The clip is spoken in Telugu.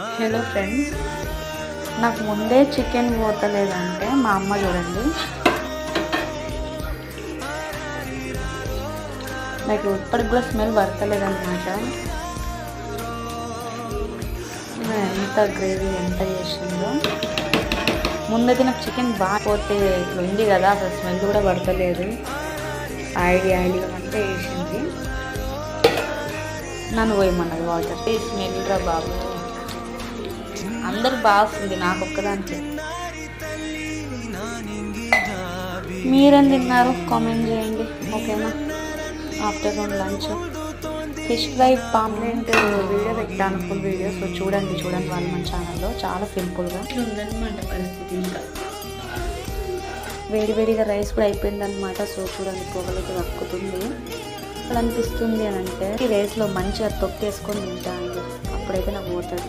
హలో ఫ్రెండ్స్, నాకు ముందే చికెన్ పోతలేదంటే మా అమ్మ చూడండి, నాకు ఇప్పటికి కూడా స్మెల్ పడతలేదన్నమాట. ఎంత గ్రేవీ ఎంత చేసిందో. ముందైతే నాకు చికెన్ బాగా పోతే ఇట్లా ఉంది కదా, అసలు స్మెల్ కూడా పడతలేదు. ఆయిడీ అంటే వేసింది, నన్ను పోయమన్నది వాటర్. స్మెల్ రా బాబు, అందరు బాగుంది, నాకు ఒక్కదానికి. మీరేం తిన్నారు కామెంట్ చేయండి, ఓకేనా? Afternoon lunch fish fry pamphlet video పెట్టాను, ఫుల్ వీడియో. సో చూడండి వాళ్ళు మన ఛానల్లో. చాలా సింపుల్గా ఉందన్నమాట పరిస్థితి. ఇంకా వేడివేడిగా రైస్ కూడా అయిపోయిందనమాట. సో చూడండి, పొగలకి వక్కుతుంది. అప్పుడు అనిపిస్తుంది అని అంటే ఈ రైస్లో మంచిగా తొక్కేసుకొని తింటాను, అప్పుడైతే నాకు పోతుంది.